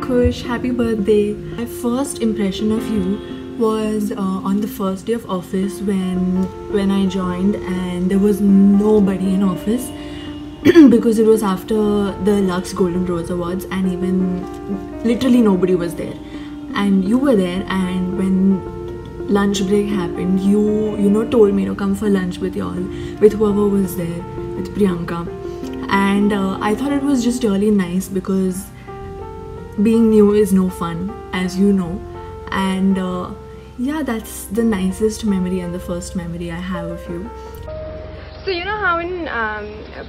Kush, happy birthday. My first impression of you was on the first day of office when I joined and there was nobody in office because it was after the Lux Golden Rose Awards and even literally nobody was there. And you were there, and when lunch break happened, you told me to come for lunch with y'all, with whoever was there, with Priyanka. And I thought it was just really nice because being new is no fun, as you know. And yeah, that's the nicest memory and the first memory I have of you. So you know how in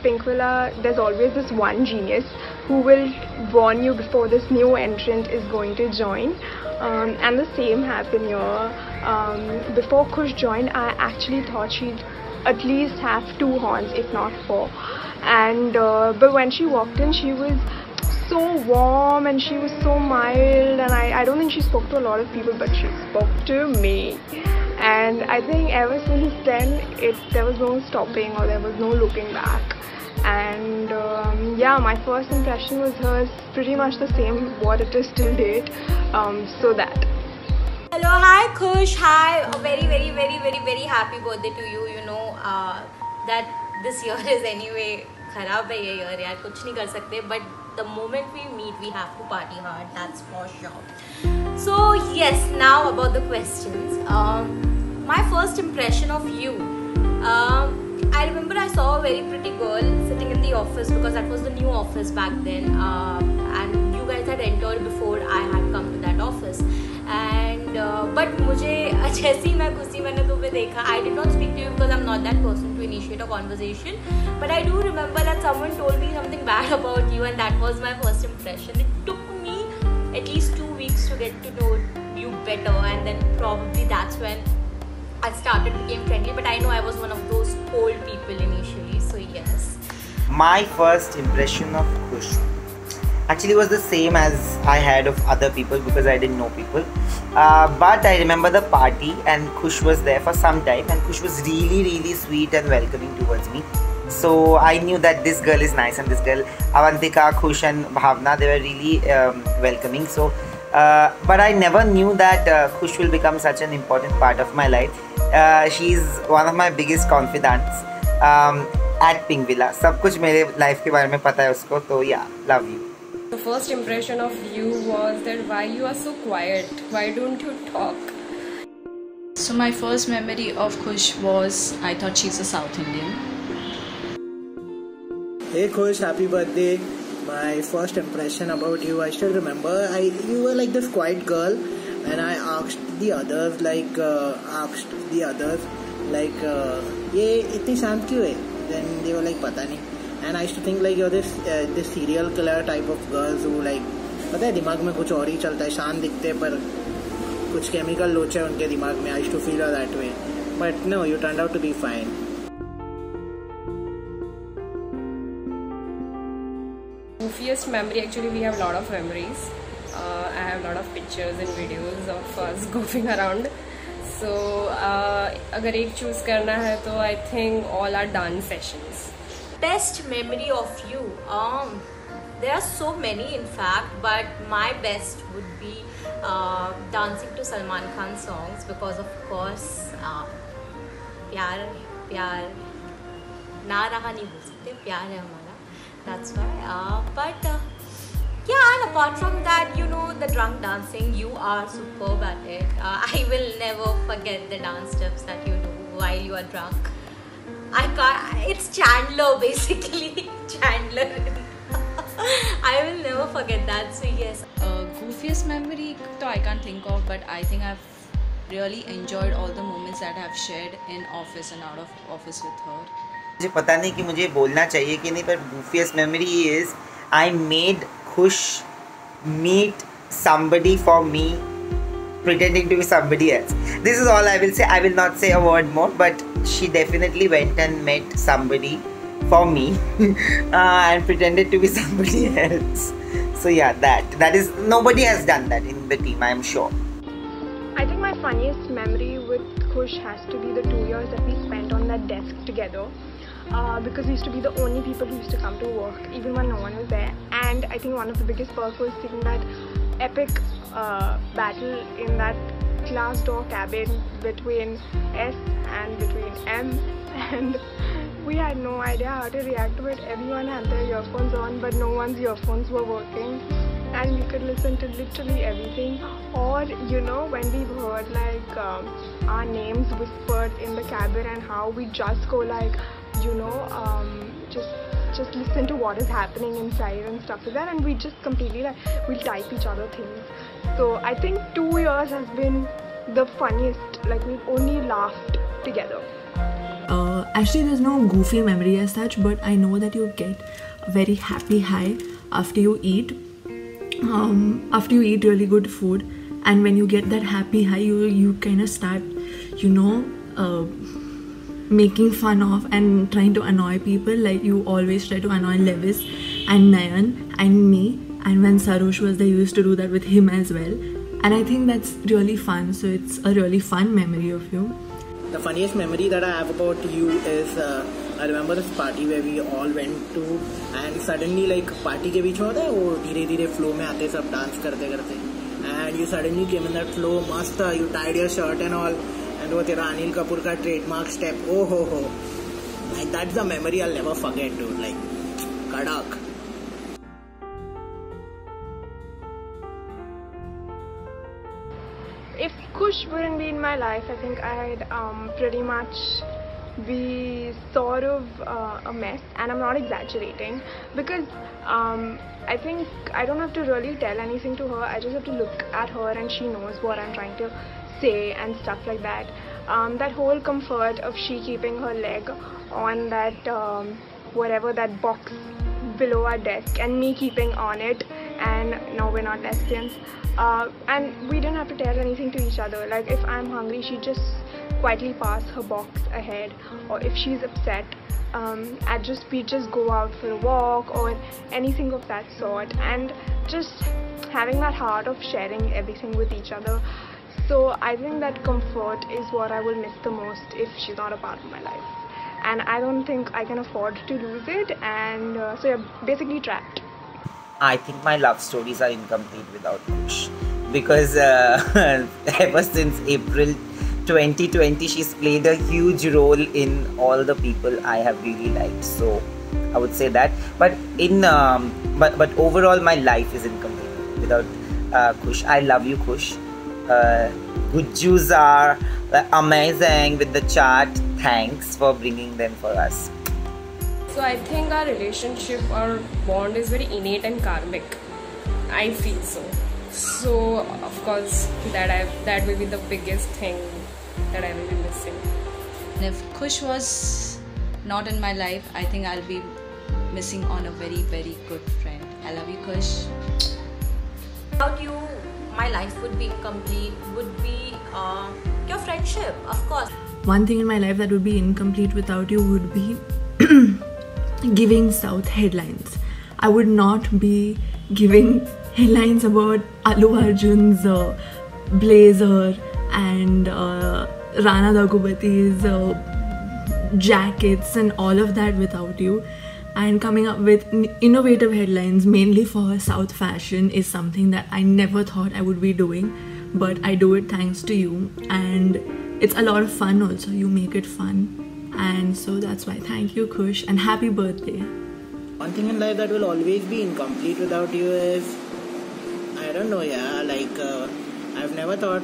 Pinkvilla there's always this one genius who will warn you before this new entrant is going to join, and the same happened here. Before Kush joined, I actually thought she'd at least have 2 horns, if not 4. And but when she walked in, she was so warm and she was so mild, and I don't think she spoke to a lot of people, but she spoke to me. And I think ever since then there was no stopping or there was no looking back. And yeah, my first impression was hers, pretty much the same what it is till date. So that. Hello, hi Kush, hi, a very very happy birthday to you. You know that this year is anyway खराब है ये year यार, कुछ नहीं कर सकते, but the moment we meet we have to party hard, that's for sure. So yes, now about the questions. My first impression of you, I remember I saw a very pretty girl sitting in the office because that was the new office back then, and you guys had entered before I had come to that office. And but मुझे जैसे ही मैं घुसी मैंने तुम्हें देखा, I did not speak to you because I'm not that person to initiate a conversation, but I do remember that someone told me something bad about you, and that was my first impression. It took me at least 2 weeks to get to know you better, and then probably that's when I became friendly, but I know I was one of those cold people initially, so yes. My first impression of Kush actually was the same as I had of other people because I didn't know people. But I remember the party and Kush was there for some time, and Kush was really sweet and welcoming towards me. So I knew that this girl is nice, and this girl, Avantika, Kush and Bhavna, they were really welcoming. So, but I never knew that Kush will become such an important part of my life. She's one of my biggest confidants at Pinkvilla. सब कुछ मेरे life के बारे में पता है उसको, तो yeah, love you. The first impression of you was that why you are so quiet, why don't you talk? So my first memory of Kush was I thought she's a South Indian. Hey Kush, happy birthday. My first impression about you, I still remember, you were like this quiet girl, and I asked the others ये इतनी शांत क्यों है? Then they were like पता नहीं. And I used to think like you're this serial killer type of girls who like पता है दिमाग में कुछ और ही चलता है, शांत दिखते हैं पर कुछ केमिकल लोचे हैं उनके दिमाग में. I used to feel that way, but no, you turned out to be fine. Goofiest memory, actually we have a lot of memories. I have a lot of pictures and videos of us goofing around. So अगर एक choose करना है तो I think all our dance sessions. Best memory of you, there are so many in fact, but my best would be dancing to Salman Khan songs because of course प्यार ना रहा नहीं बोल सकते, प्यार है हमारा, that's why. But yeah, and apart from that, you know, the drunk dancing, you are superb at it. I will never forget the dance steps that you do while you are drunk. I can't, it's Chandler basically. Chandler. I will never forget that, so yes. Goofiest memory तो I can't think of, but I think I've really enjoyed all the moments that I've shared in office and out of office with her. मुझे पता नहीं कि मुझे बोलना चाहिए कि नहीं, पर goofiest memory is I made Kush meet somebody for me pretending to be somebody else. This is all I will say. I will not say a word more, but she definitely went and met somebody for me and pretended to be somebody else. So yeah, that is, nobody has done that in the team, I am sure. I think my funniest memory with Kush has to be the 2 years that we spent on that desk together. Because we used to be the only people who used to come to work even when no one was there, and I think one of the biggest perks was seeing that epic battle in that glass door cabin between S and between M, and we had no idea how to react to it. Everyone had their earphones on, but no one's earphones were working, and we could listen to literally everything. Or you know, when we've heard like our names whispered in the cabin, and how we just go like, you know, just listen to what is happening inside and stuff like that, and we just completely like, we'll type each other things. So I think 2 years has been the funniest. Like, we've only laughed together. Actually, there's no goofy memory as such, but I know that you get a very happy high after you eat. After you eat really good food, and when you get that happy high, you kind of start, you know, making fun of and trying to annoy people. Like, you always try to annoy Levis and Nayan and me, and when Sarosh was there, you used to do that with him as well, and I think that's really fun. So it's a really fun memory of you. The funniest memory that I have about you is I remember this party where we all went to, and suddenly like party के बीच में होता है वो धीरे धीरे flow में आते सब dance करते करते, and you suddenly came in that flow, मस्त, you tied your shirt and all, and वो तेरा अनिल कपूर का trademark step, oh ho, like that's the memory I'll never forget, dude. Like, kadak. If Kush wouldn't be in my life, I think I'd pretty much be sort of a mess, and I'm not exaggerating, because I think I don't have to really tell anything to her. I just have to look at her and she knows what I'm trying to say and stuff like that. That whole comfort of she keeping her leg on that whatever, that box below our desk, and me keeping on it, and no, we're not lesbians. And we didn't have to tell anything to each other. Like, if I'm hungry, she just quietly pass her box ahead, or if she's upset, we just go out for a walk or anything of that sort, and just having that heart of sharing everything with each other. So I think that comfort is what I will miss the most if she's not a part of my life, and I don't think I can afford to lose it, and so you're basically trapped. I think my love stories are incomplete without Kush, because ever since April 2020 she's played a huge role in all the people I have really liked. So I would say that, but overall my life is incomplete without Kush. I love you, Kush. Gujjus are amazing with the chart. Thanks for bringing them for us. So I think our relationship, our bond is very innate and karmic. I feel so. So of course that will be the biggest thing that I will be missing. And if Kush was not in my life, I think I'll be missing on a very, very good friend. I love you, Kush. Without you, my life would be incomplete. Would be your friendship, of course. One thing in my life that would be incomplete without you would be giving South headlines. I would not be giving headlines about Allu Arjun's blazer and Rana Daggubati's jackets and all of that without you. And coming up with innovative headlines mainly for South fashion is something that I never thought I would be doing, but I do it thanks to you, and it's a lot of fun also. You make it fun, and so that's why. Thank you, Kush, and happy birthday. One thing in life that will always be incomplete without you is, I don't know, yeah, like I've never thought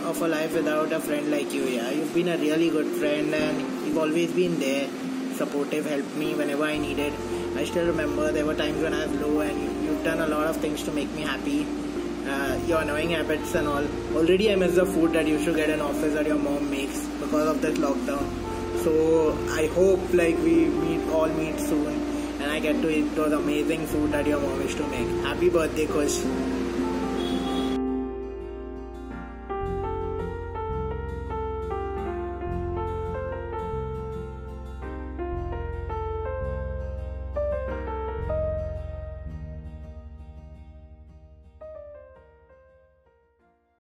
of a life without a friend like you, yeah. You've been a really good friend, and you've always been there, supportive, helped me whenever I needed. I still remember there were times when I was low, and you've done a lot of things to make me happy. Your annoying habits and all. Already I miss the food that you used to get in office that your mom makes because of this lockdown. So I hope like we all meet soon, and I get to eat those amazing food that your mom used to make. Happy birthday, Kush.